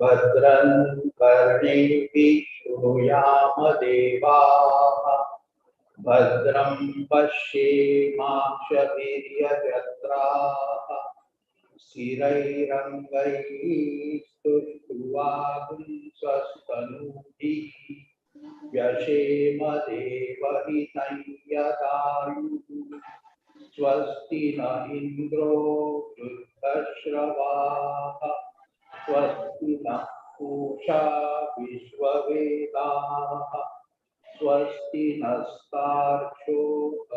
भद्रं कर्णेभिः शृणुयाम देवाः भद्रं पश्येमाक्षभिर्यजत्राः स्थिरैरङ्गैः स्तुष्ट्वागुंसस्तनूभिः व्यशेम देवहितं यदायुः स्वस्ति न इन्द्रो वृद्धश्रवाः स्वस्ति नः पूषा विश्ववेदाः स्वस्ति नस्तार्क्ष्यो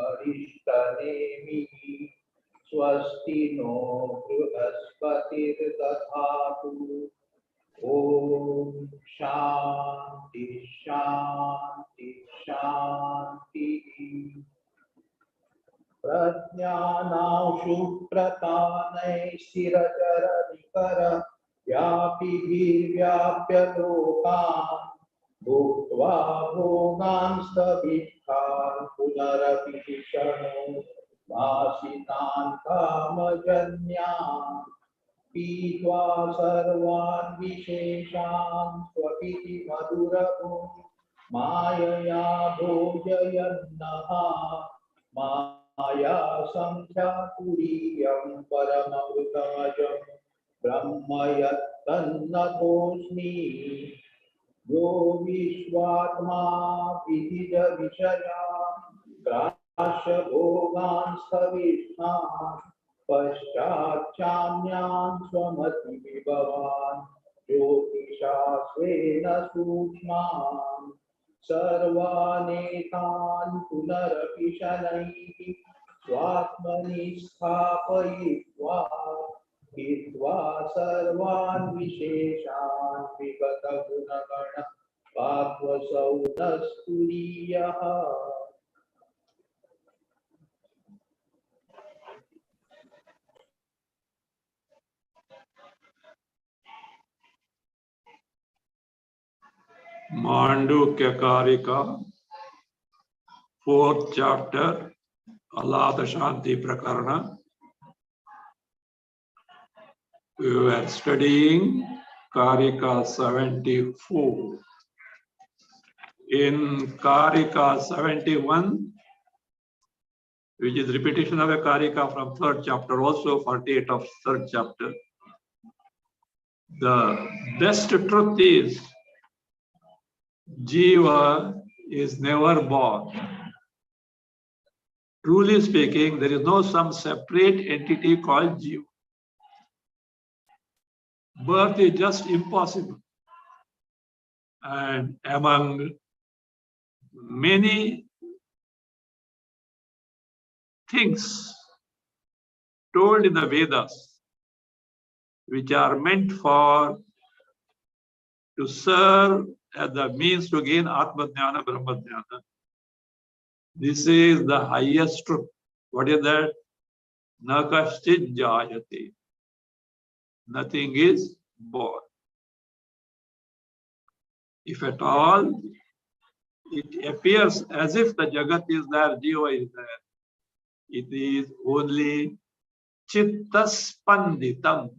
अरिष्टनेमिः स्वस्ति नो बृहस्पतिर्दधातु ॐ शान्ति शान्ति शान्तिः प्रज्ञानांशु प्रतानैः स्थिरचरनिकर व्यापिभिर्व्याप्य लोकान् भुक्त्वा भोगांस्तविद्धान् पुनरपि शृणु वासितान् कामजन्यान् पीत्वा सर्वान् विशेषान् स्वपिति मधुरगुं मायया भोजयन्नः माया संख्यापुरीयं परममृतमजं ब्रह्म यत्तन्नतोऽस्मि यो विश्वात्मा विदिज विषया ग्राह्य भोगान् स्थविष्ठान् पश्चाच्चान्यान् स्वमतिविभवान् ज्योतिषा स्वेन सूक्ष्मान् सर्वानेतान् पुनरपि शनैः स्वात्मनि स्थापयित्वा हित्वा सर्वान् विशेषान् विगतगुणगण पाप्वसौ न स्तुरीयः Mandukya Karika, 4th chapter, Alada Shanti Prakarana. We were studying Karika 74. In Karika 71, which is repetition of a Karika from 3rd chapter, also 48 of 3rd chapter, the best truth is Jiva is never born. Truly speaking, there is no some separate entity called Jiva. Birth is just impossible. And among many things told in the Vedas, which are meant for to serve as the means to gain Atma Jnana, Brahma Jnana, this is the highest truth. What is that? Na kaschit jayate. Nothing is born. If at all, it appears as if the Jagat is there, Jiva is there. It is only Chittaspanditam.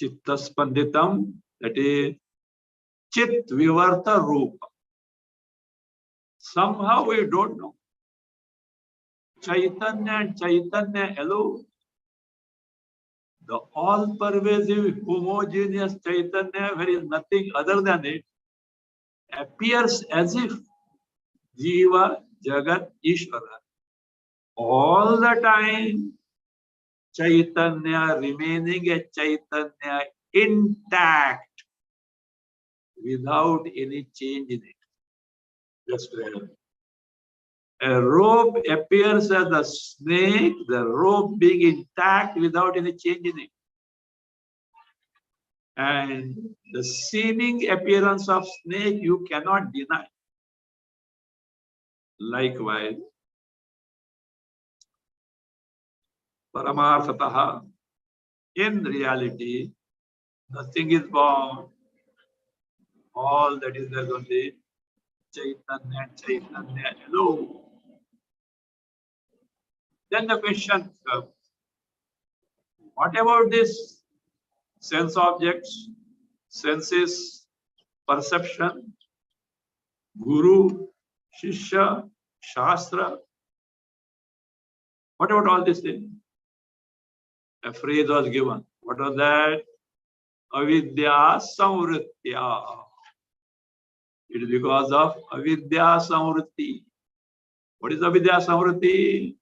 Chittaspanditam, that is Chit Vivarta Rupa. Somehow we don't know. Chaitanya and Chaitanya alone, the all-pervasive, homogeneous Chaitanya, where is nothing other than it, appears as if Jiva, Jagat, Ishvara. All the time, Chaitanya remaining a Chaitanya intact, without any change in it. Just a rope appears as a snake, the rope being intact without any change in it. And the seeming appearance of snake you cannot deny. Likewise, Paramarthataha, in reality, nothing is born. All that is there only Chaitanya, Chaitanya alone. Then the question comes, what about this sense objects, senses, perception, guru, shishya, shastra? What about all these things? A phrase was given. What was that? Avidya samvritya. It is because of avidya samvritti. What is avidya samvritti?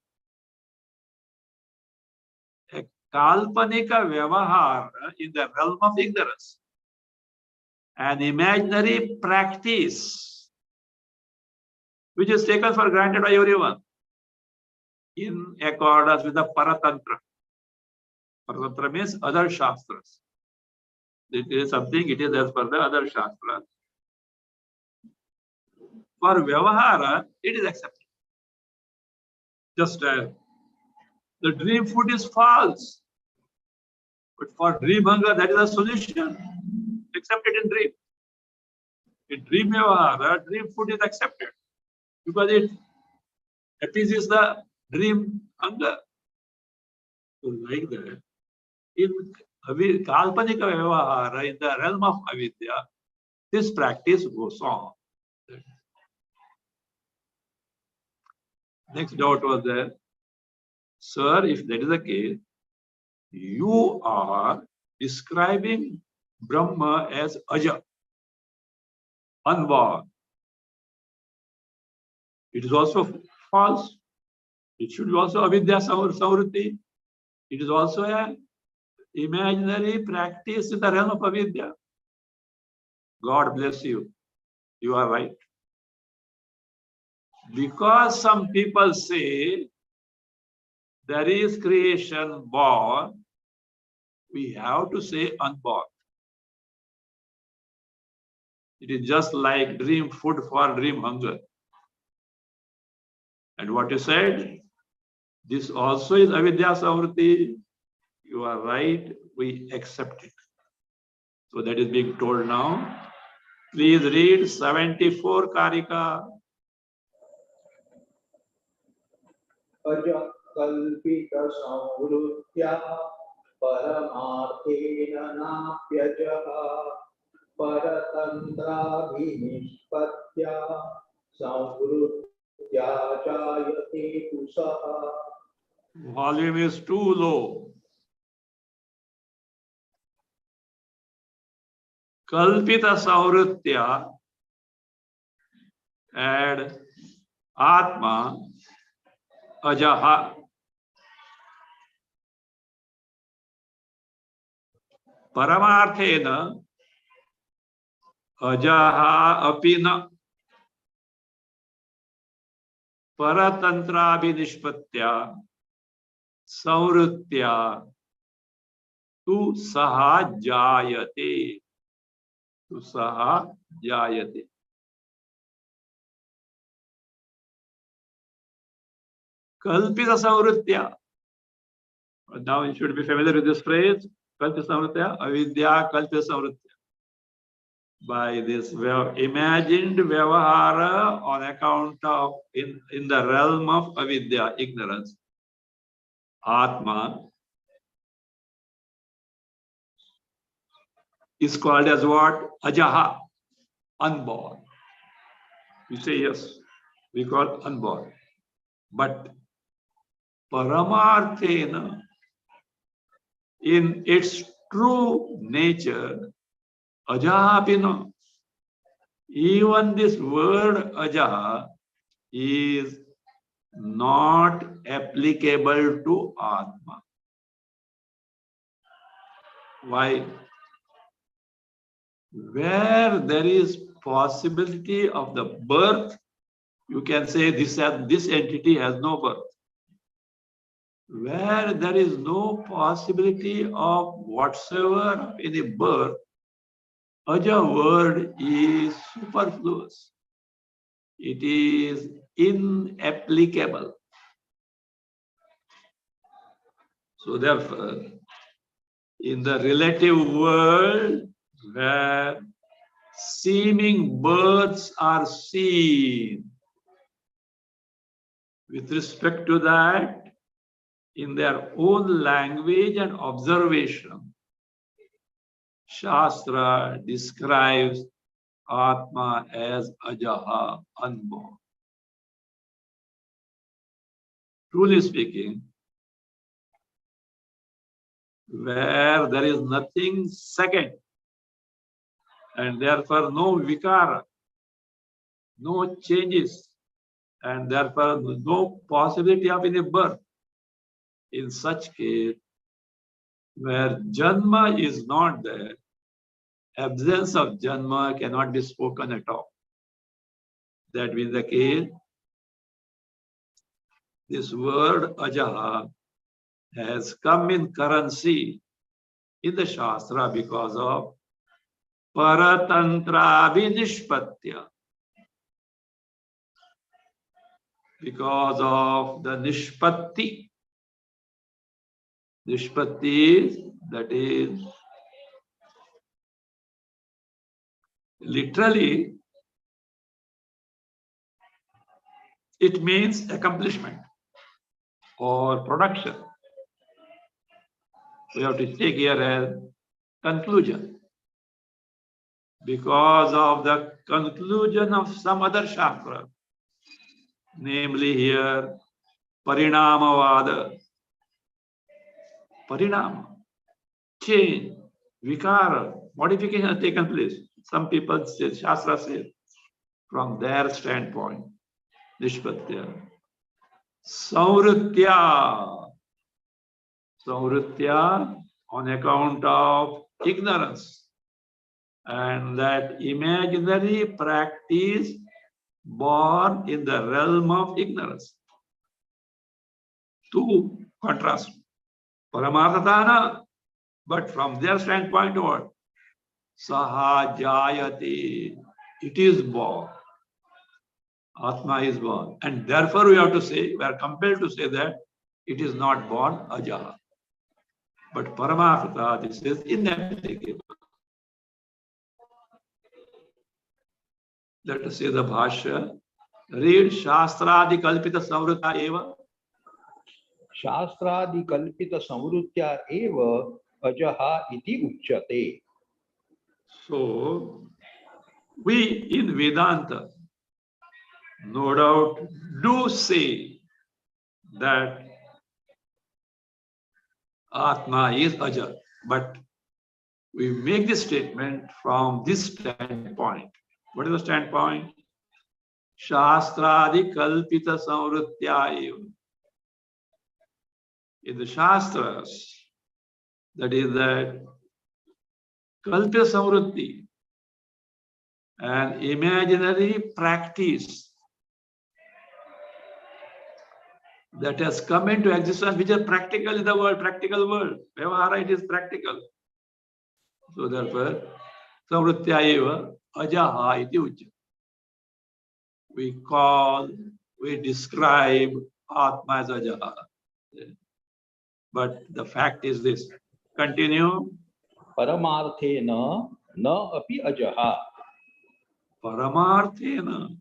A kalpanika vyavahar in the realm of ignorance. An imaginary practice which is taken for granted by everyone in accordance with the Paratantra. Paratantra means other Shastras. It is something, it is as per the other Shastras. For Vyavahara, it is accepted. Just as the dream food is false. But for dream hunger, that is a solution. Accepted in dream. In dream Vyavahara, dream food is accepted. Because it appeases the dream hunger. So like that, in Kalpanika Vyavahara, in the realm of Avidya, this practice goes on. Next doubt was there. Sir, if that is the case, you are describing Brahma as Aja, unborn. It is also false. It should be also Avidya Samvritti. It is also an imaginary practice in the realm of Avidya. God bless you. You are right. Because some people say there is creation born, we have to say unborn. It is just like dream food for dream hunger. And what you said, this also is avidya samvritti. You are right, we accept it. So that is being told now. Please read 74 Karika. Aja kalpita samvrutya paramarthena napyajaha paratantra vinishpatya samvrutya jayate kusaha. Volume is too low. Kalpita samvrutya and Atma Ajaha. Paramarthena Ajaha apina Paratantra vinishpatya Samvrutya tu saha jayate. Tu saha jayate. Kalpita samvrutya. Now you should be familiar with this phrase. Kalpita samvrutya, avidya kalpita samvrutya. By this imagined vyavahara on account of in the realm of avidya, ignorance. Atma is called as what? Ajaha, unborn. You say yes, we call unborn. But Paramarthena, in its true nature, Ajaha pina. Even this word Ajaha is not applicable to Atma. Why? Where there is possibility of the birth, you can say this entity has no birth. Where there is no possibility of whatsoever any birth, Aja word is superfluous. It is inapplicable. So therefore, in the relative world where seeming birds are seen, with respect to that, in their own language and observation, Shastra describes Atma as Ajaha, unborn. Truly speaking, where there is nothing second, and therefore no vikara, no changes, and therefore no possibility of any birth. In such case, where Janma is not there, absence of Janma cannot be spoken at all. That being the case, this word Ajaha has come in currency in the Shastra because of Paratantra Vinishpatya. Because of the Nishpatti. Nishpatti, that is literally, it means accomplishment or production. We have to take here as conclusion. Because of the conclusion of some other Shastra, namely here Parinamavada, Parinama, change, Vikara, modification has taken place. Some people say, Shastra says, from their standpoint, Nishpatya. Saurutya. Saurutya on account of ignorance. And that imaginary practice born in the realm of ignorance. To contrast. Paramarthatana, but from their standpoint, what? Sahajayati. It is born. Atma is born. And therefore we have to say, we are compelled to say that it is not born Ajaha. But Paramartha, this is inapplicable. Let us say the Bhasya. Read Shastradi Kalpita Samvrita Eva. Shastradi Kalpita Samvrutya Eva Ajaha iti uchyate. So, we in Vedanta, no doubt, do say that Atma is Aja, but we make this statement from this standpoint. What is the standpoint? Shastradi Kalpita Samvrutya Eva. In the Shastras, that is that Kalpita Samvrutti, an imaginary practice that has come into existence, which is practical in the world, practical world. Vyavahara, it is practical. So therefore, Samvrutya eva Ajaha iti ucya. We describe Atma as Ajaha. But the fact is this. Continue. Paramarthena na api Ajaha. Paramarthena,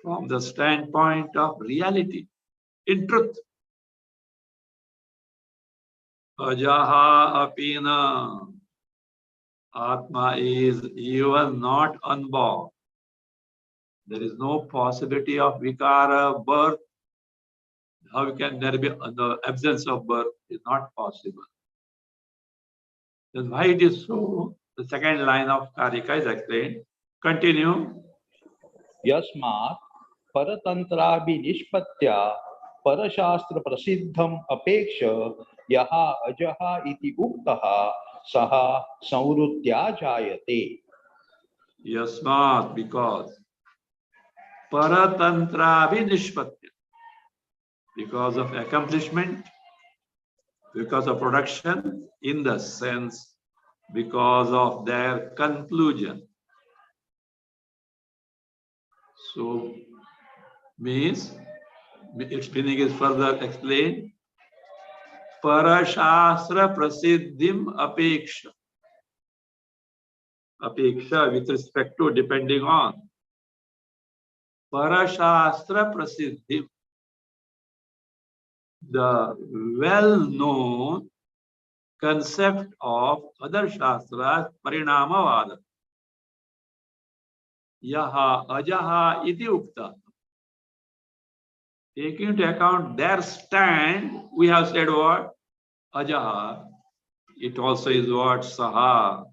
from the standpoint of reality, in truth. Ajaha apina. Atma is even not unborn. There is no possibility of vikara, birth. How can there be the absence of birth? Is not possible. Then why it is so? The second line of Karika is explained. Continue. Yasmat Paratantrabi Nishpatya Parashastra Prasiddham Apeksha Yaha Ajaha iti uktaha Saha Samvrutya Jayate. Yasmat, because Paratantra Nishpatya, because of accomplishment, because of production, in the sense because of their conclusion. So, means, its meaning is further explained. Parashastra prasiddhim apeksha. Apeksha with respect to, depending on. Parashastra prasiddhim. The well-known concept of other shastras, parinamavada. Yaha ajaha iti ukta. Taking into account their stand, we have said what? Ajaha. It also is what? Saha.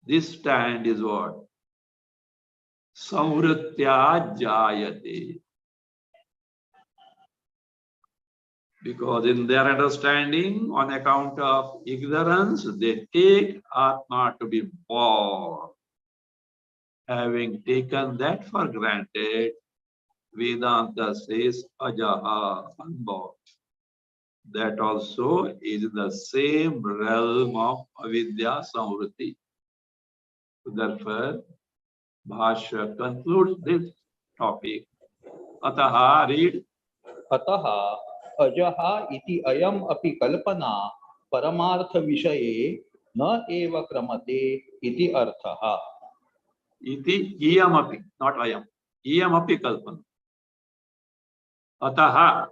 This stand is what? Samvritya jayate. Because in their understanding, on account of ignorance, they take Atma to be born. Having taken that for granted, Vedanta says ajaha, unborn. That also is in the same realm of avidya samvriti. Therefore, Bhasya concludes this topic. Ataha, read. Ataha ajaha iti ayam api kalpana paramartha vishaye na eva kramate iti arthaha. Iti iyamapi, not ayam. Iyamapi kalpana. Ataha.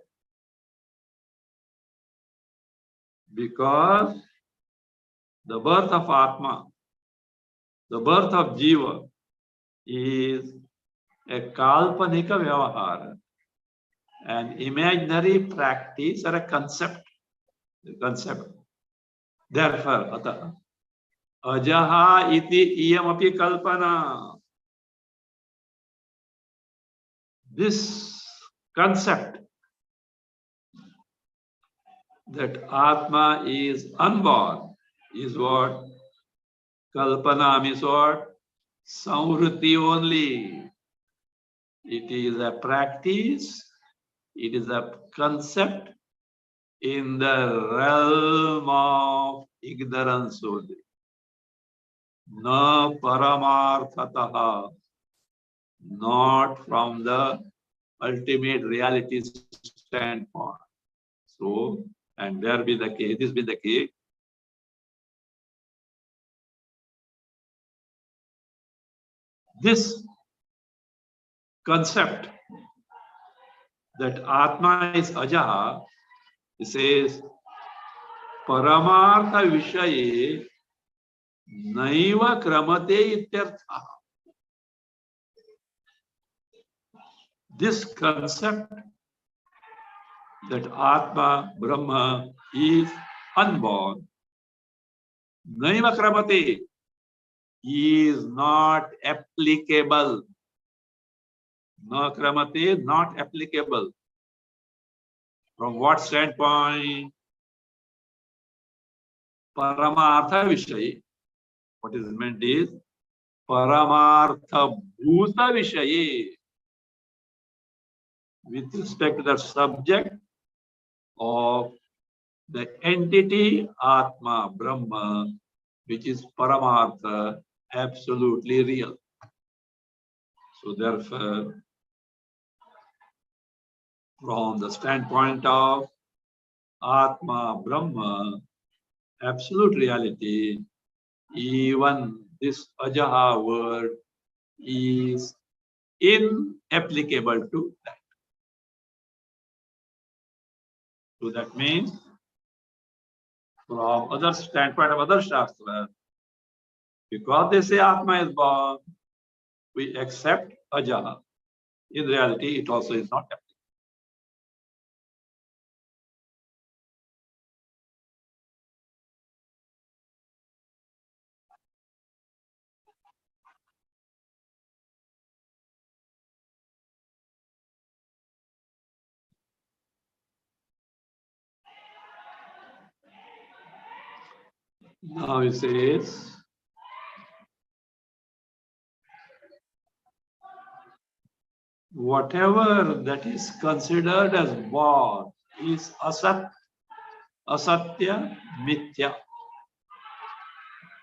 Because the birth of Atma, the birth of Jiva, is a kalpanika vyavahara, an imaginary practice or a concept. Therefore, ataha. Ajaha iti iyamapi kalpana. This concept that Atma is unborn is what? Kalpana means what? Samvriti only. It is a practice, it is a concept in the realm of ignorance only. Na paramarthataha, not from the ultimate reality standpoint. So, and there be the case, this be the case. This concept that Atma is ajaha, it says, paramartha vishaye naiva kramate ityartha. This concept that Atma, Brahma, is unborn, naiva kramate, is not applicable. Na kramate, not applicable. From what standpoint? Paramartha vishaye. What is meant is paramartha bhuta vishaye. With respect to the subject of the entity Atma, Brahma, which is paramartha, absolutely real. So therefore, from the standpoint of Atma, Brahma, absolute reality, even this ajaha word is inapplicable to that. So that means, from other standpoint of other shastras, because they say Atma is born, we accept ajaha. In reality, it also is not applicable. Now it says, whatever that is considered as born is asat, asatya, mithya.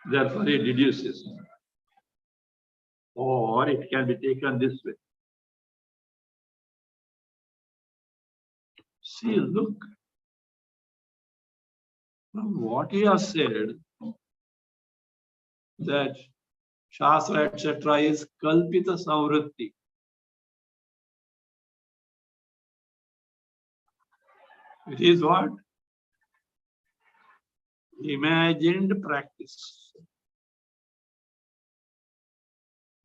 Therefore, it deduces. Or it can be taken this way. See, look. From what he has said, that Shastra, etc., is Kalpita Samvritti. It is what? Imagined practice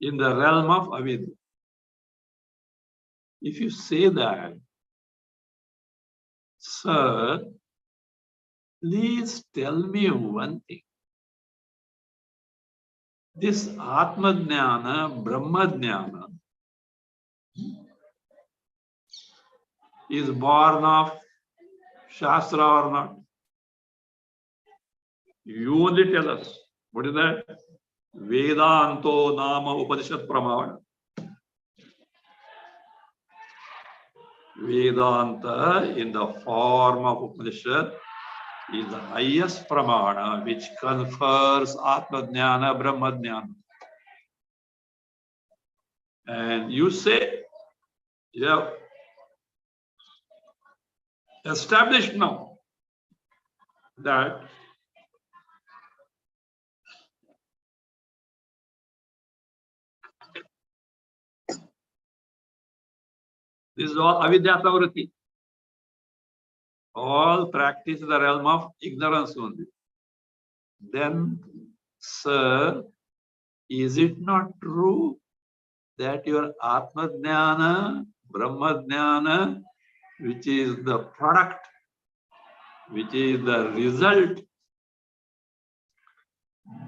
in the realm of Avidya. If you say that, sir, please tell me one thing. This Atma Jnana, Brahma Jnana is born of Shastra or not? You only tell us. What is that? Vedanto Nama Upanishad Pramana. Vedanta in the form of Upanishad is the highest Pramana which confers Atma Jnana, Brahma Jnana. And you say, yeah, established now that this is all avidya pravritti. All practice in the realm of ignorance only. Then, sir, is it not true that your Atma Jnana, Brahma Jnana, which is the product, which is the result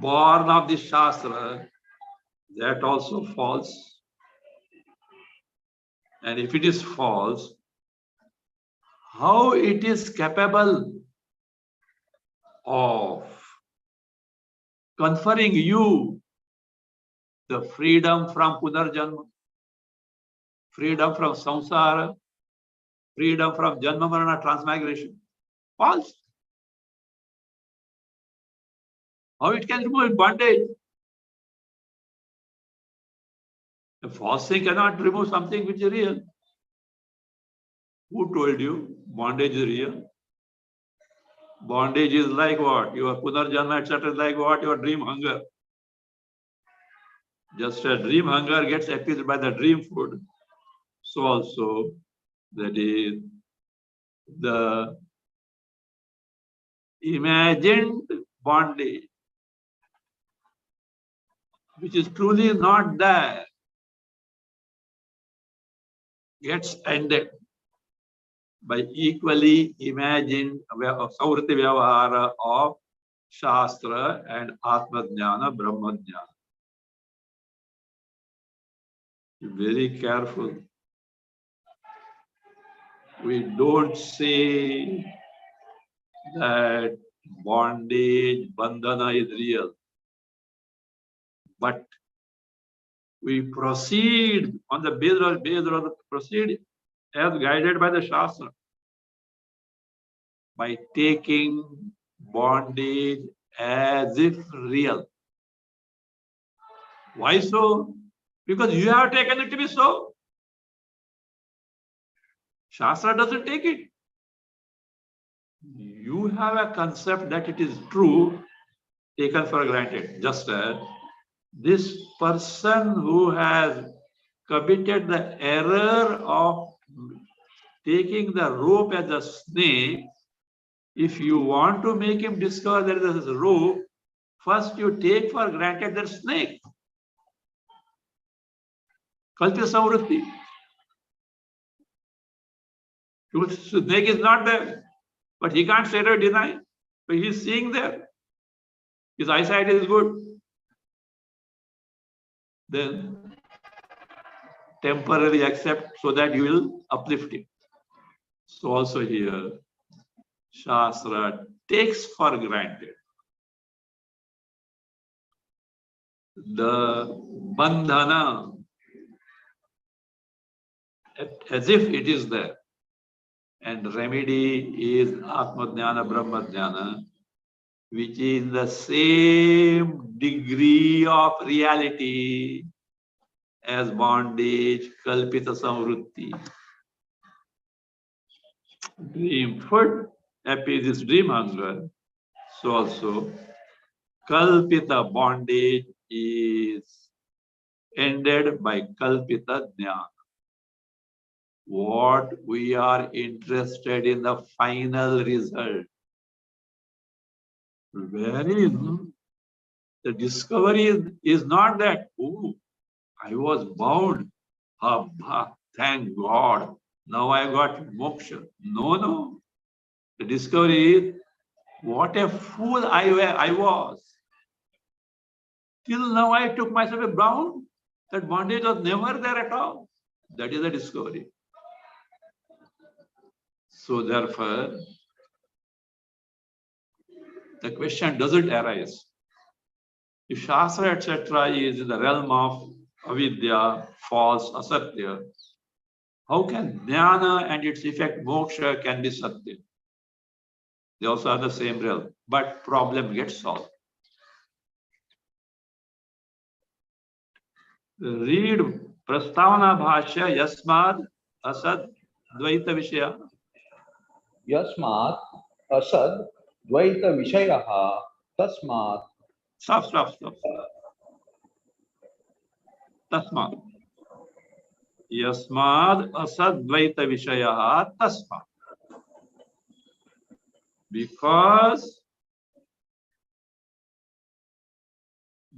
born of the Shastra, that also false? And if it is false, how it is capable of conferring you the freedom from Punarjanma, freedom from samsara, freedom from Janma Marana transmigration? False. How it can remove bondage? A false thing cannot remove something which is real. Who told you bondage is real? Bondage is like what? Your Punarjanma, etc. is like what? Your dream hunger. Just as dream hunger gets appeased by the dream food, so also that is the imagined bondage, which is truly not there, gets ended by equally imagined Savriti Vyavahara of Shastra and Atma Jnana, Brahma Jnana. Very careful. We don't say that bondage, bandhana is real. But we proceed on the basis of the proceed as guided by the Shastra, by taking bondage as if real. Why so? Because you have taken it to be so. Shastra doesn't take it. You have a concept that it is true, taken for granted. Just as this person who has committed the error of taking the rope as a snake, if you want to make him discover there is a rope, first you take for granted that snake. Kalpita Samvritti. Snake is not there, but he can't straight away deny. But he is seeing there. His eyesight is good. Then temporarily accept so that you will uplift him. So also here, Shastra takes for granted the bandhana as if it is there. And remedy is Atma Jnana, Brahma Jnana. which is the same degree of reality as bondage, kalpita samvrutti. Dream, food, happy this dream as well. So also, kalpita bondage is ended by kalpita jnana. What we are interested in the final result. Wherein the discovery is not that, oh, I was bound. Thank God. Now I got moksha. No. The discovery is, what a fool I was. Till now I took myself bound. That bondage was never there at all. That is the discovery. So therefore, the question doesn't arise. If Shastra, etc., is in the realm of avidya, false, asatya, how can jnana and its effect moksha can be satya? They also are the same realm, but problem gets solved. Read Prastavana Bhasya Yasmad Asad Dvaita Vishaya. Yasmat asad dvaita vishayaha tasmat. Stop. Tasmat. Yasmad Asad Dvaita Vishaya Tasmat. Because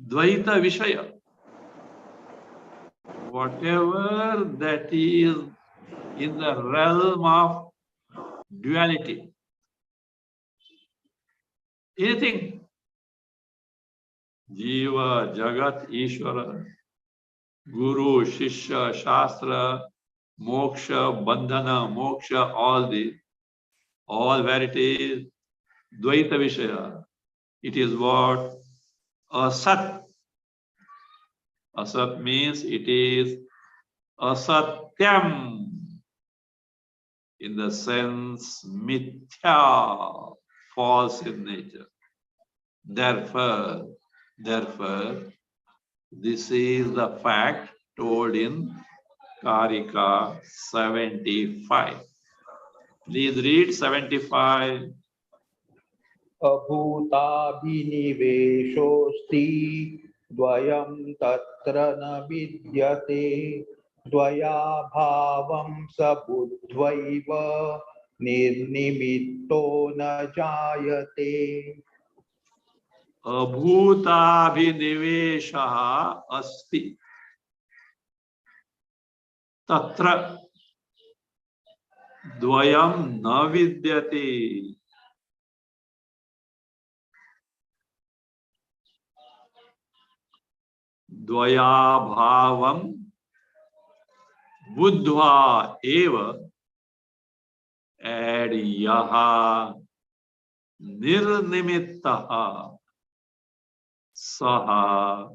Dvaita Vishaya, whatever that is in the realm of duality, anything, Jiva, Jagat, Ishvara, Guru, Shishya, Shastra, Moksha, Bandhana, Moksha, all where it is Dvaita Vishaya. It is what? Asat. Asat means it is asatyam, in the sense mithya, false in nature. Therefore, this is the fact told in Karika 75. Please read 75. Abhutabhiniveshosti dvayam tatra na vidyate dvaya bhavam sabudvaiva nirnimitto na jayate. Abhutabhiniveshaha asti tatra dvayam na vidyate. Dvaya bhavam buddhva eva, add yaha nirnimittaha saha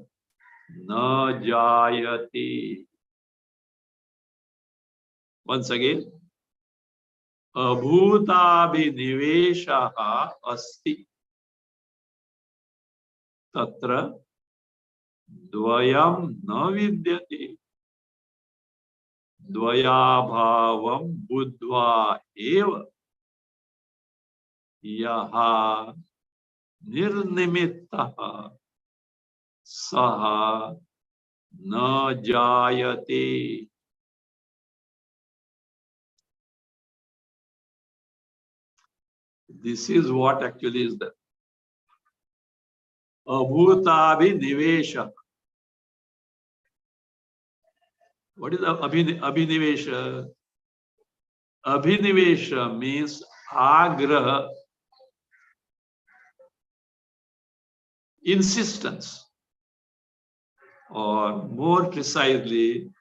na jayati. Once again, abhutabhiniveshaha asti tatra dvayam na vidyate. Dvaya bhavam buddhva eva yaha nirnimittaha saha na jayate. This is what actually is the abhutabhinivesha. What is abhinivesha? Abhinivesha means agraha, insistence, or more precisely,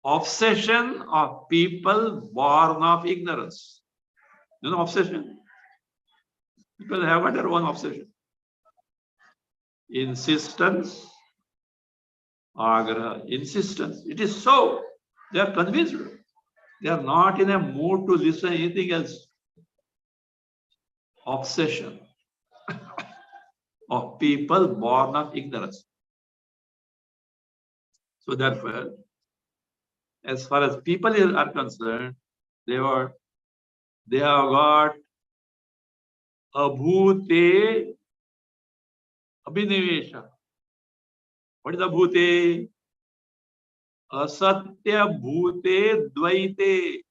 obsession of people born of ignorance. You know, obsession? People have got their own obsession. Insistence, agraha, insistence. It is so. They are convinced. They are not in a mood to listen anything else. Obsession. of people born of ignorance. So therefore, as far as people are concerned, they have got abhute abhinivesha. What is abhute? Asatya bhute dvaite.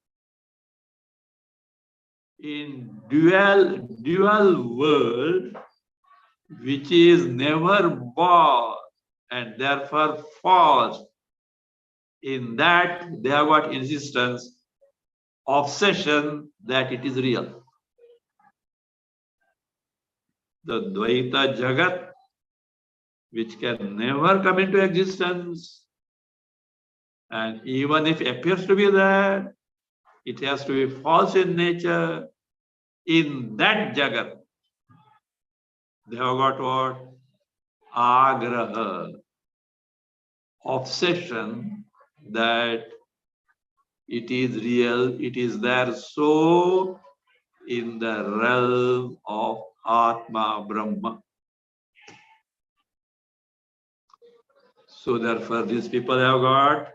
In dual world, which is never born and therefore false, in that they have got insistence, obsession that it is real. The Dvaita Jagat, which can never come into existence, and even if it appears to be there, it has to be false in nature. In that Jagat, they have got what? Agraha, obsession that it is real, it is there. So, in the realm of Atma Brahma. So, therefore, these people have got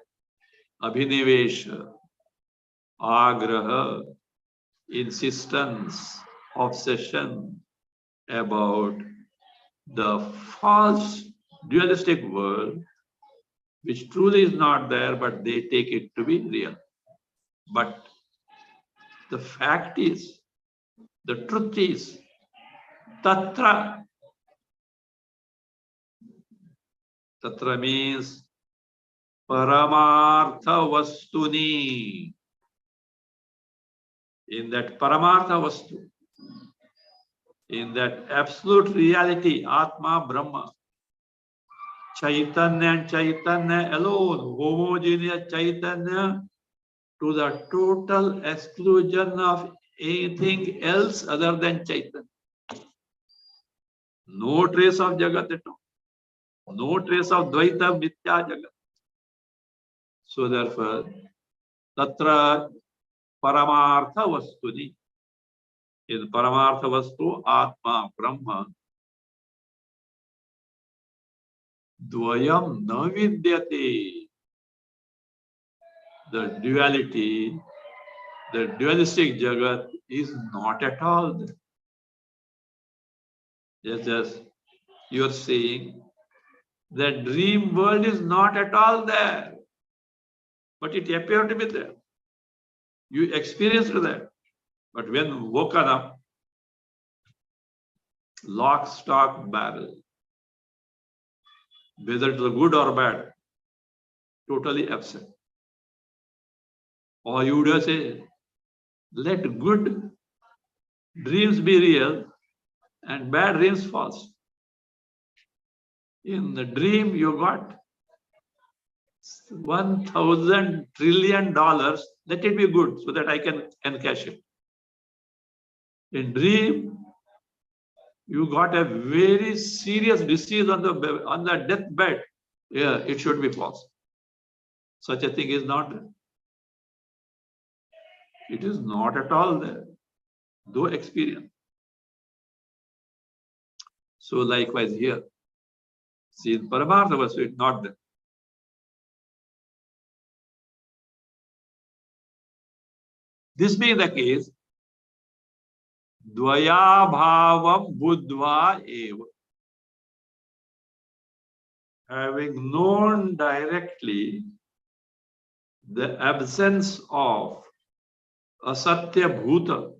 Abhinivesha, Agraha, insistence, obsession about the false dualistic world, which truly is not there, but they take it to be real. But the fact is, the truth is, Tatra. Tatra means Paramartha Vastuni. In that Paramartha Vastu, in that absolute reality, Atma Brahma, Chaitanya and Chaitanya alone, homogeneous Chaitanya, to the total exclusion of anything else other than Chaitanya. No trace of Jagat at all. No trace of Dvaita Mithya Jagat. So therefore, Tatra Paramartha Vastuni. In Paramartha Vastu, Atma Brahma, Dvayam na vidyate. The duality, the dualistic Jagat is not at all there. Just as you are saying, the dream world is not at all there, but it appeared to be there. You experienced that. But when woken up, lock, stock, barrel, whether it is good or bad, totally absent. Or you would say, let good dreams be real and bad dreams false. In the dream, you got $1,000 trillion, let it be good so that I can encash it. In dream, you got a very serious disease on the deathbed. Yeah, it should be false. Such a thing is not there. It is not at all there, though experience. So likewise here, see in Paramartha Vastu, it's not there. This being the case, Dvaya Bhavam Buddhva Eva. Having known directly the absence of Asatya Bhuta,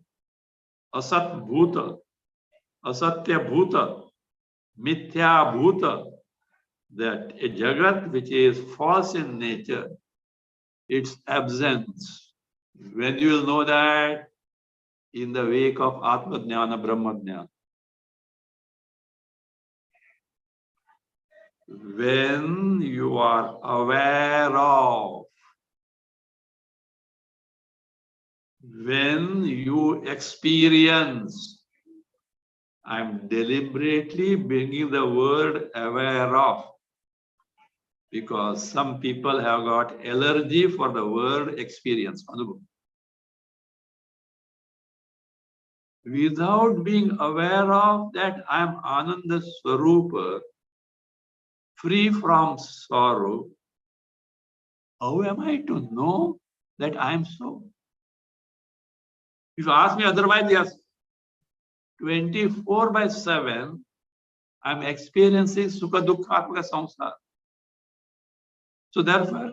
Asat Bhuta, Asatya Bhuta, Mithya Bhuta, that a Jagat which is false in nature, its absence. When you will know that? In the wake of Atma Jnana, Brahma Jnana. When you are aware of, when you experience, I'm deliberately bringing the word aware of, because some people have got allergy for the word experience. without being aware of that I am Ananda Swarupa, free from sorrow, how am I to know that I am so? If you ask me otherwise, yes, 24/7, I am experiencing Sukha Dukkha Samsara. So therefore,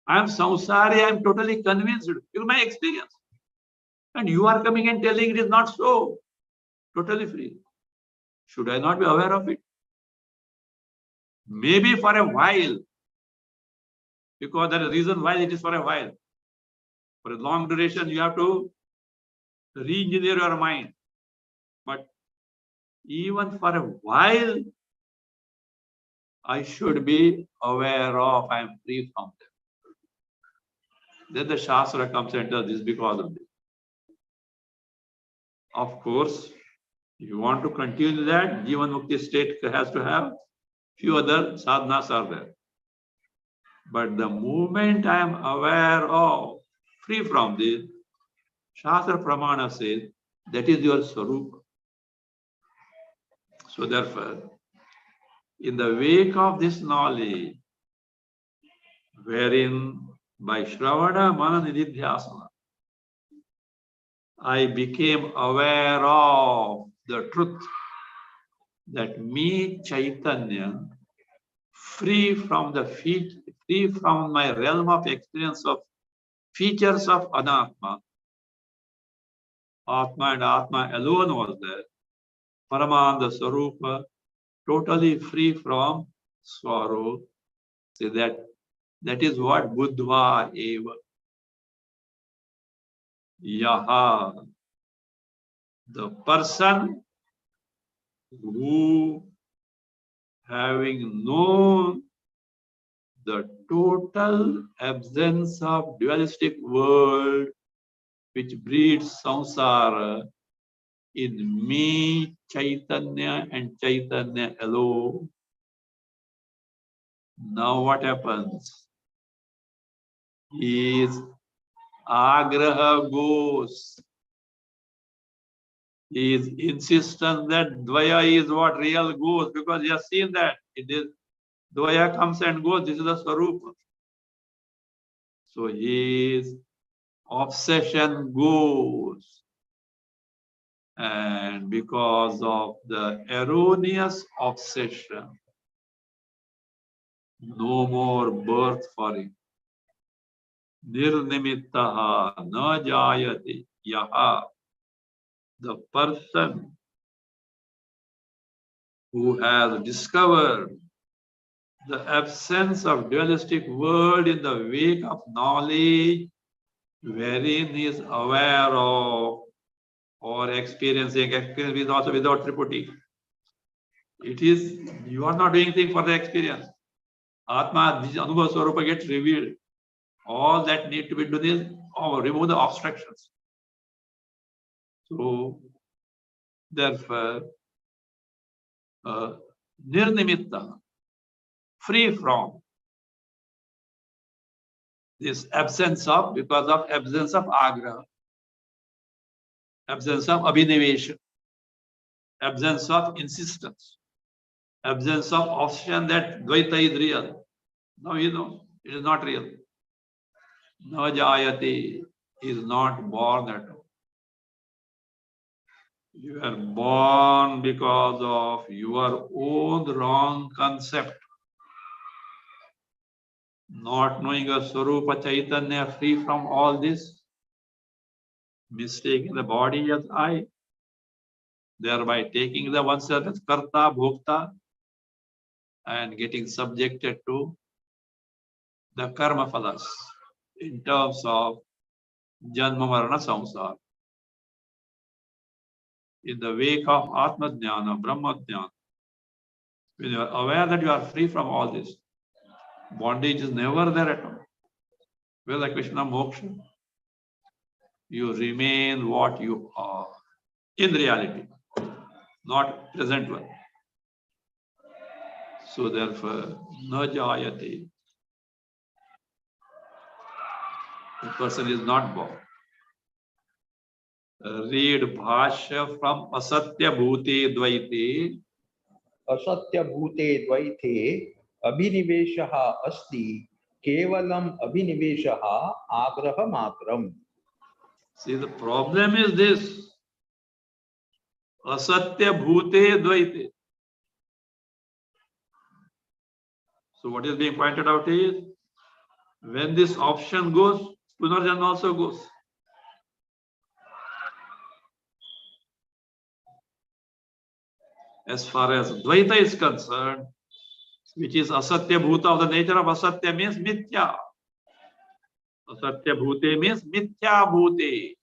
I am samsari, I am totally convinced. It's my experience. And you are coming and telling it is not so. Totally free. Should I not be aware of it? Maybe for a while. Because there is a reason why it is for a while. For a long duration, you have to re-engineer your mind. But even for a while, I should be aware of I am free from them. Then the Shastra comes and does this because of this. Of course, if you want to continue that, Jivan Mukti state has to have few other sadhanas are there. But the moment I am aware of, free from this, Shastra Pramana says, that is your Swarupa. So therefore, in the wake of this knowledge, wherein by Shravana Mana Nididhyasana, I became aware of the truth that me, Chaitanya, free from my realm of experience of features of Anatma, Atma and Atma alone was there, Paramananda Swarupa, totally free from sorrow. See that is what Buddhva eva. Yaha, the person who, having known the total absence of dualistic world which breeds samsara in me, Chaitanya and Chaitanya alone. Now what happens? His agraha goes. His insistence that dvaya is what real goes, because he has seen that it is dvaya comes and goes. This is the Swarupa. So his obsession goes. And because of the erroneous obsession, no more birth for him. Nirnimittaha na jayati yaha. The person who has discovered the absence of dualistic world in the wake of knowledge, wherein he is aware of or experiencing experience also without triputi. It is, you are not doing anything for the experience. Atma, this Anubhava Swarupa gets revealed. All that need to be done is remove the obstructions. So, therefore, nirnimitta, free from this absence of, because of absence of agra, absence of abhinivation, absence of insistence, absence of obsession that Dvaita is real. Now you know it is not real. Na jayati is not born at all. You are born because of your own wrong concept. Not knowing a Swarupa Chaitanya free from all this, mistaking the body as I, thereby taking the oneself as Karta, Bhokta, and getting subjected to the karma phalas in terms of Janma Marana Samsara. In the wake of Atma Jnana, Brahma Jnana, when you are aware that you are free from all this, bondage is never there at all. Where the Krishna Moksha, you remain what you are in reality, not present one. So therefore, na jayate. The person is not born. read Bhasya from Asatya Bhute Dvaite. असत्य भूते द्वैते अभिनिवेशः अस्ति केवलम अभिनिवेशः आग्रह मात्रम. See, the problem is this. Asatya Bhute Dvaite. So what is being pointed out is, when this option goes, Punarjanma also goes. As far as Dvaita is concerned, which is Asatya Bhuta, of the nature of Asatya means Mithya. Asatya Bhute means Mithya Bhute.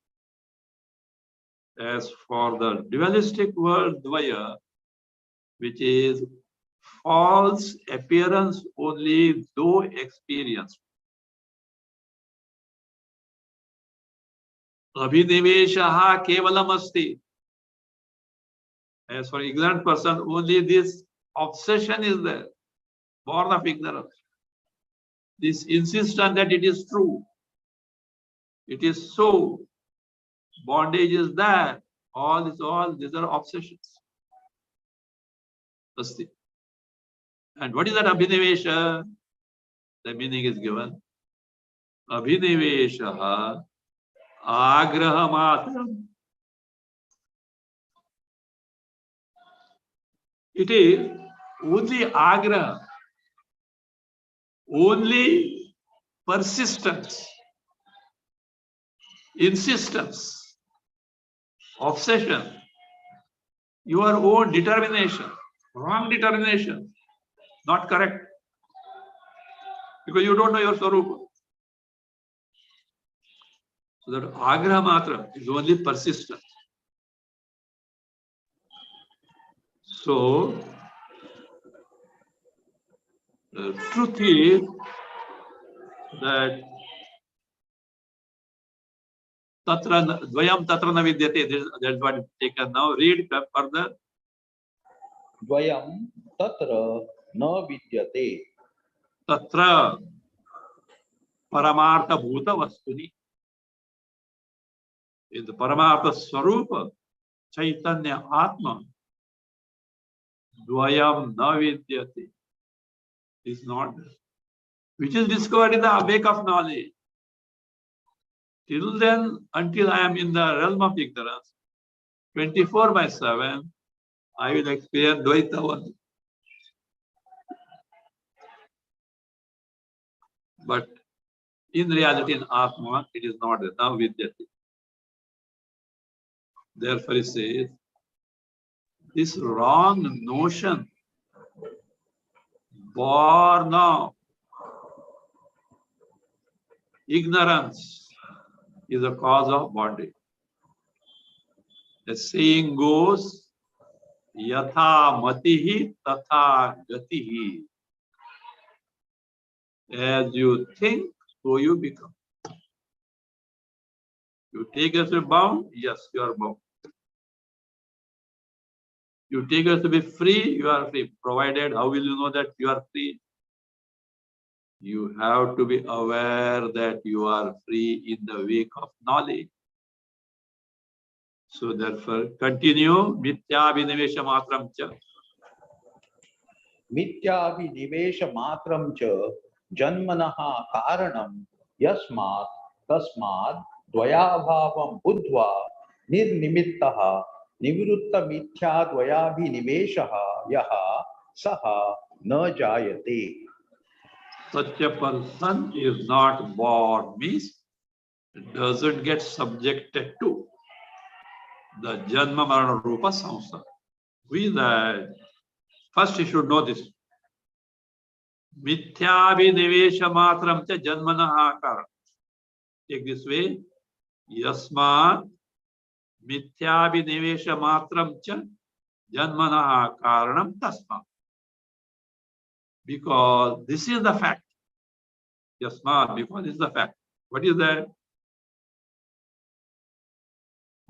As for the dualistic world Dvaya, which is false appearance only though experienced. Abhiniveshaha kevalam asti. As for ignorant person, only this obsession is there, born of ignorance. This insistence that it is true, it is so, bondage is there, all these are obsessions. Asti. And what is that abhinivesha? The meaning is given. Abhinivesha agraha matram. It is only agraha, only persistence, insistence, obsession, your own determination, wrong determination, not correct, because you don't know your Swarupa. So that agraha matra is only persistence. So the truth is that tatra dvayam tatra na vidyate. That's what is taken now. Read further. द्वयम तत्र न विद्यते. Tatra paramartha bhuta vastuni. In the paramartha swarupa, Chaitanya Atma, dvayam na vidyate is not there, which is discovered in the awake of knowledge. Till then, until I am in the realm of ignorance, 24/7, I will experience Dvaita only. But in reality, in Atma, it is not there. Now vidyate. Therefore, he says, this wrong notion born of ignorance is the cause of bondage. The saying goes, yatha matihi tatha gatihi. As you think, so you become. You take us to be bound, yes, you are bound. You take us to be free, you are free. Provided, how will you know that you are free? You have to be aware that you are free in the wake of knowledge. So therefore, continue. Mithya vinivesha matram cha. मिथ्याभिनिवेश मात्रम च जन्मनः कारणम यस्मात् तस्मात् द्वयाभावं बुद्ध्वा निर्निमित्तः निवृत्त मिथ्या द्वयाभिनिवेशः यः सः न जायते. Such a person is not born, means doesn't get subjected to the Janma Marana Rupa Samsara. With that, first you should know this. Mithyabhinivesha matram cha janmana akara. Take this way. Yasmat mithyabhinivesha matram cha janmana karanam tasma. Because this is the fact. Yasmat, because this is the fact. What is that?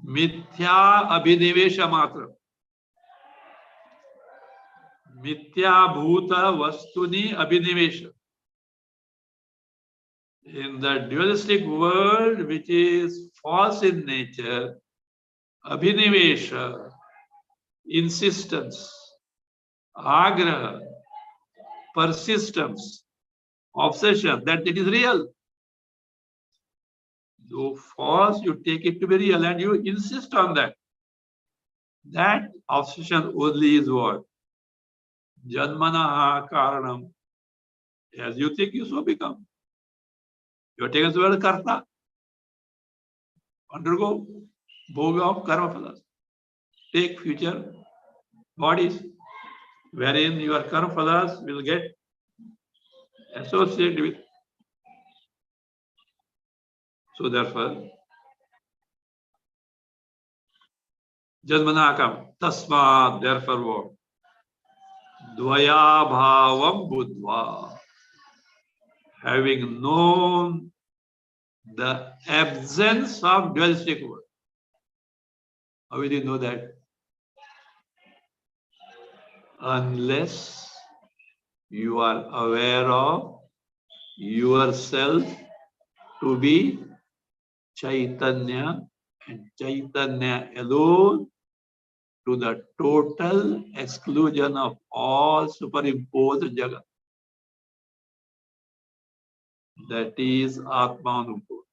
Mithya abhinivesha matram. Mithya bhuta vastuni abhinivesha. In the dualistic world, which is false in nature, abhinivesha, insistence, agraha, persistence, obsession, that it is real. Though false, you take it to be real and you insist on that. That obsession only is what? Janmanaha karanam. As you think, you so become. You are taken to the karta. Undergo bhoga of karma phalas. Take future bodies wherein your karma phalas will get associated with. So therefore, Janmanakam, Tasma, therefore what? Dvaya bhavam buddhva. Having known the absence of dualistic world. How will you know that? Unless you are aware of yourself to be Chaitanya and Chaitanya alone to the total exclusion of all superimposed Jagat. That is Atmanupur.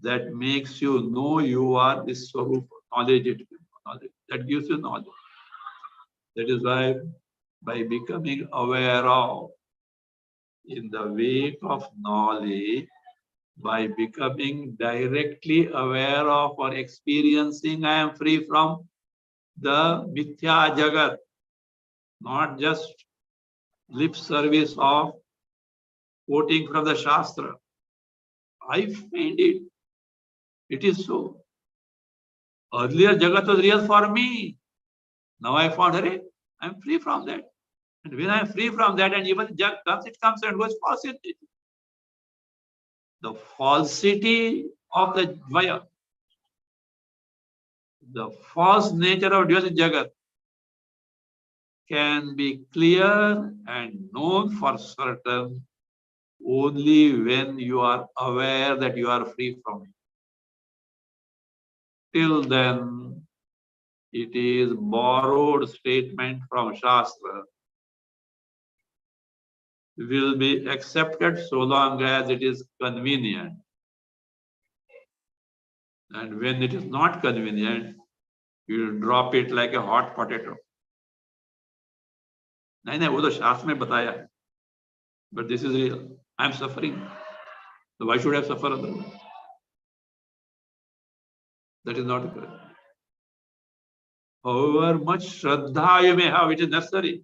That makes you know you are the Swarupa, knowledge. That gives you knowledge. That is why by becoming aware of, in the wake of knowledge, by becoming directly aware of or experiencing, I am free from the Mithya Jagat, not just lip service of quoting from the Shastra. I find it. It is so. Earlier Jagat was real for me. Now I found her. I am free from that. And when I am free from that, and even Jagat comes, it comes and goes falsity. The falsity of the Dvaya, the false nature of dual Jagat can be clear and known for certain only when you are aware that you are free from it. Till then, it is borrowed statement from Shastra, will be accepted so long as it is convenient. And when it is not convenient, you drop it like a hot potato. नहीं वो तो शास्त्र में बताया है. But this is real. I am suffering. So why should I suffer otherwise? That is not good. However much Shraddha you may have, it is necessary.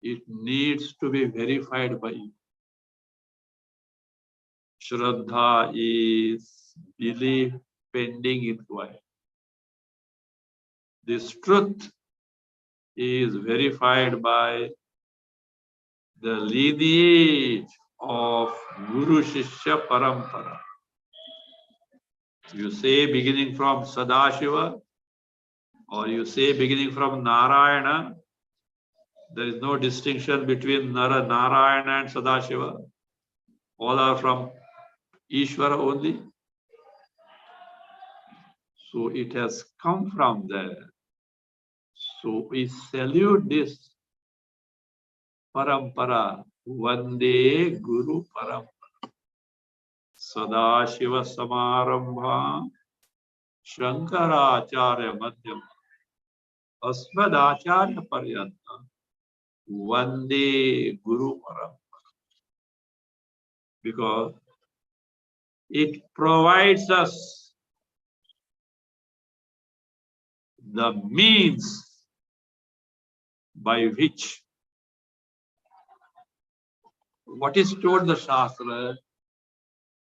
It needs to be verified by you. Shraddha is belief pending inquiry. This truth is verified by the lineage of Guru Shishya Parampara. You say beginning from Sadashiva, or you say beginning from Narayana, there is no distinction between Narayana and Sadashiva. All are from Ishvara only. So it has come from there. So we salute this Parampara, Vande Guru Parampara. Sadashiva Samarambha Shankaracharya Madhyam Asmadacharya Paryanta Vande Guru Parampara. Because it provides us the means by which what is told the Shastra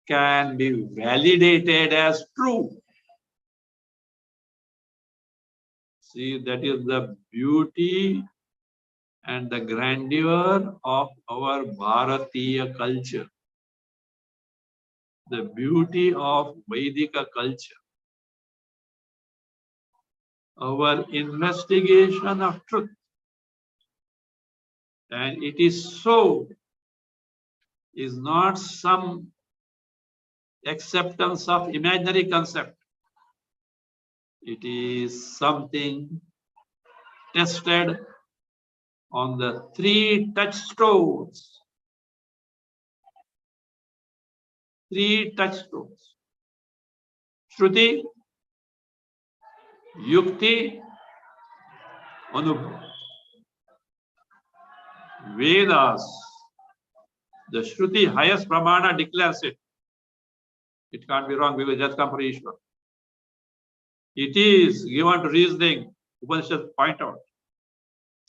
can be validated as true. See, that is the beauty and the grandeur of our Bharatiya culture. The beauty of Vedika culture. Our investigation of truth. And it is so, is not some acceptance of imaginary concept. It is something tested on the 3 touchstones. 3 touchstones. Shruti, Yukti, Anubhav. Vedas, the Shruti highest Pramana declares it. It can't be wrong because it has come from Ishvara. It is given to reasoning. Upanishads point out.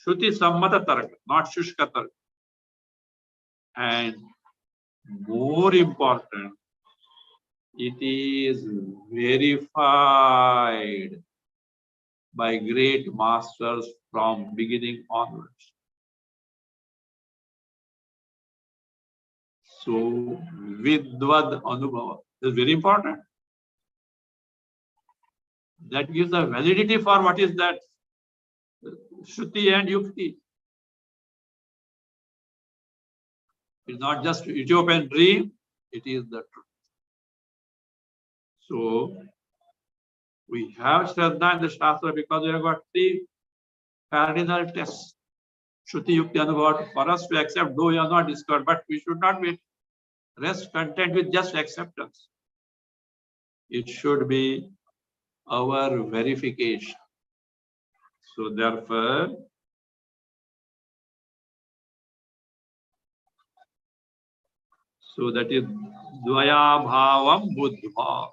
Shruti Sammata Tarka, not Shushka Tarka. And more important, it is verified by great masters from beginning onwards. So, Vidvad Anubhava is very important. That gives the validity for what is that Shruti and Yukti. It's not just Ethiopian dream, it is the truth. So, we have Shraddha in the Shastra because we have got 3 cardinal tests. Shruti, Yukti, Anubhava. For us to accept, though we are not discovered, but we should not be rest content with just acceptance. It should be our verification. So therefore, so that is Dvaya Bhavam Buddha.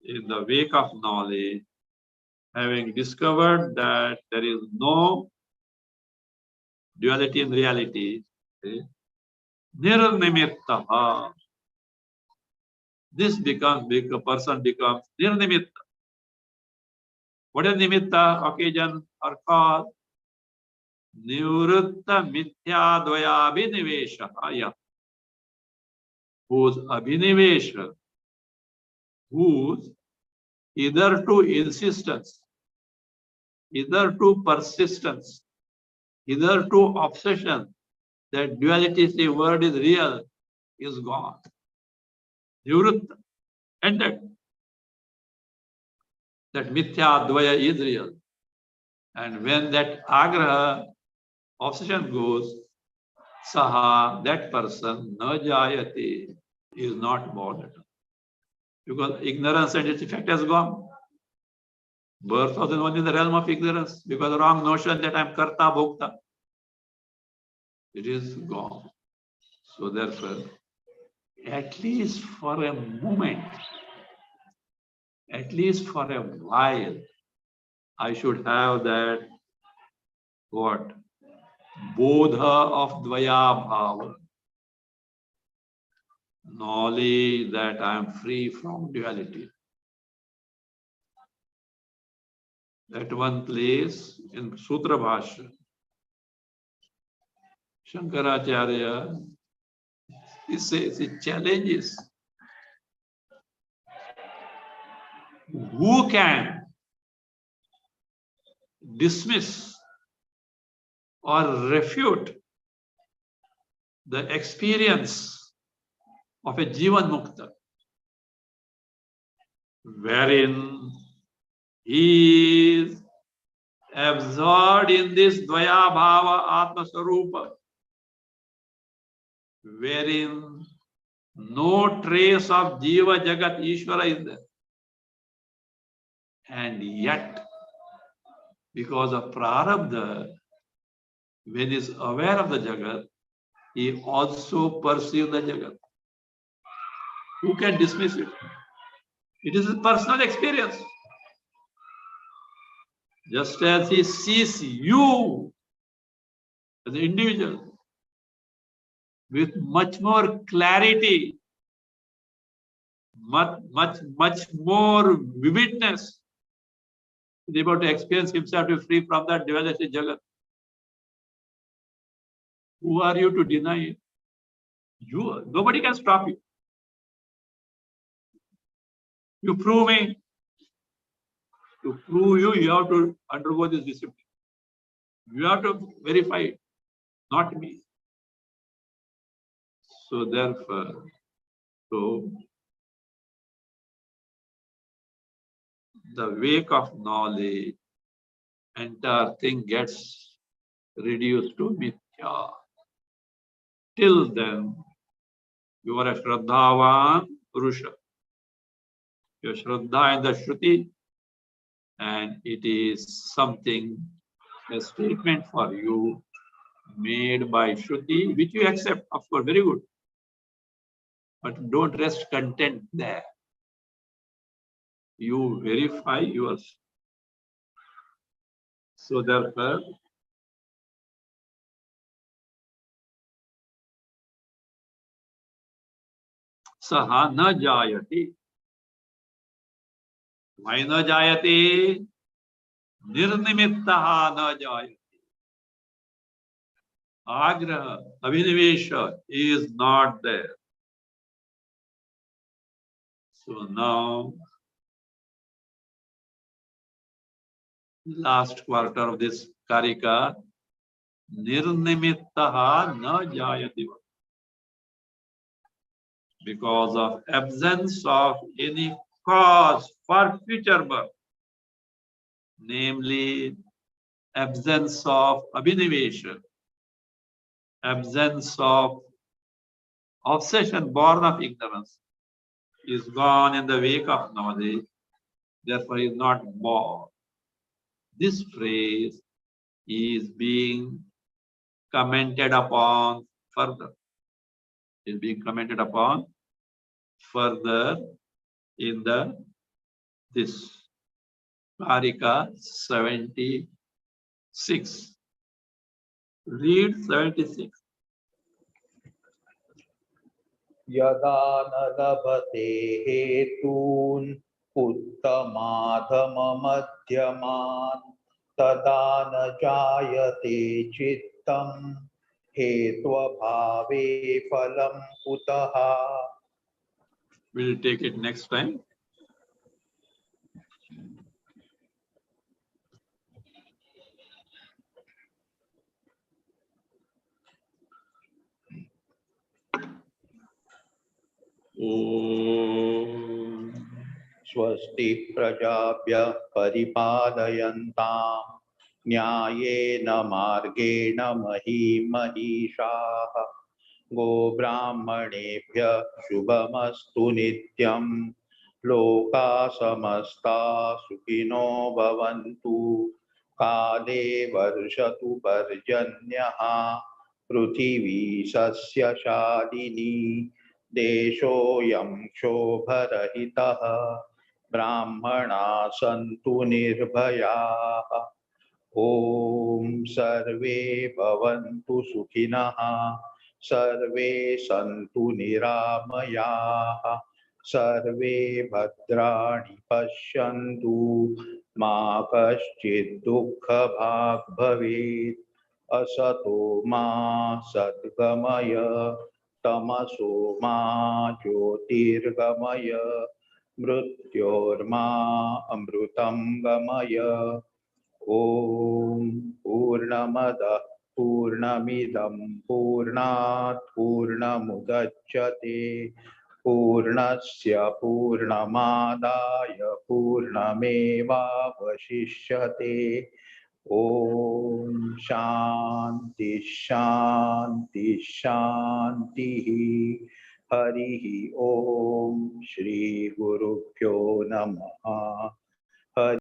In the wake of knowledge, having discovered that there is no duality in reality, Nirnimittaha. This becomes, a person becomes Nirnimitta. What is Nimitta? Occasion or cause? Nivritta Mithya Dvaya Abhinivesha. Whose Abhinivesha, whose either to insistence, either to persistence, either to obsession, that duality, the word is real, is gone. Nivritta, ended. That Mithya Dvaya is real. And when that agraha, obsession goes, saha, that person, na jayate, is not born at all. Because ignorance and its effect has gone. Birth was only in the realm of ignorance, because the wrong notion that I am karta, bhokta. It is gone. So therefore, at least for a moment, at least for a while, I should have that, what? Bodha of Dvaya Bhava. Knowledge that I am free from duality. At one place in Sutra Bhasya, Shankaracharya, he says, he challenges. Who can dismiss or refute the experience of a Jivan Mukta, wherein he is absorbed in this Dvaya Bhava Atma Sarupa, wherein no trace of Jiva Jagat Ishvara is there. And yet, because of Prarabdha, when he is aware of the Jagat, he also perceives the Jagat. Who can dismiss it? It is his personal experience. Just as he sees you as an individual with much more clarity, much more vividness, he is able to experience himself to be free from that duality Jagat. Who are you to deny it? You, nobody can stop you. You prove me. To prove you, you have to undergo this discipline. You have to verify it, not me. So therefore, So the wake of knowledge, entire thing gets reduced to mithya. Till then, you are a Shraddhavan Purusha. You are Shraddha in the Shruti, and it is something, a statement for you made by Shruti, which you accept, of course, very good. But don't rest content there. You verify yours. So therefore, saha na jayati. Why na jayati? Nirnimittaha na jayati. Agraha, Abhinivesha is not there. So now, last quarter of this Karika, Nirnimittaha na jayati. Because of absence of any cause for future birth, namely absence of abhinivation, absence of obsession born of ignorance, is gone in the wake of knowledge, therefore is not born. This phrase is being commented upon further. Is being commented upon further in this Karika 76. Read 76. यदा न लभते हेतून् उत्तमाधममध्यमान् तदा न जायते चित्तं हेत्वभावे फलं कुतः. We'll take it next time. Om. स्वस्ति प्रजाभ्यः परिपालयन्तां न्यायेन मार्गेण महीं महिषाः गोब्राह्मणेभ्यः शुभमस्तु नित्यं लोकाः समस्ताः सुखिनो भवन्तु काले वर्षतु पर्जन्यः पृथिवी सस्यशालिनी देशोऽयं क्षोभरहितः ब्राह्मणाः सन्तु निर्भयाः ॐ सर्वे भवन्तु सुखिनः सर्वे सन्तु निरामयाः सर्वे भद्राणि पश्यन्तु मा कश्चित् दुःखभाग् भवेत् असतो मा सद्गमय तमसो मा ज्योतिर्गमय मृत्योर्मा अमृतं गमय ॐ पूर्णमदः पूर्णमिदं पूर्णात् पूर्णमुदच्यते पूर्णस्य पूर्णमादाय पूर्णमेवावशिष्यते ॐ शान्ति शान्ति शान्तिः हरिः ॐ श्री गुरुभ्यो नमः।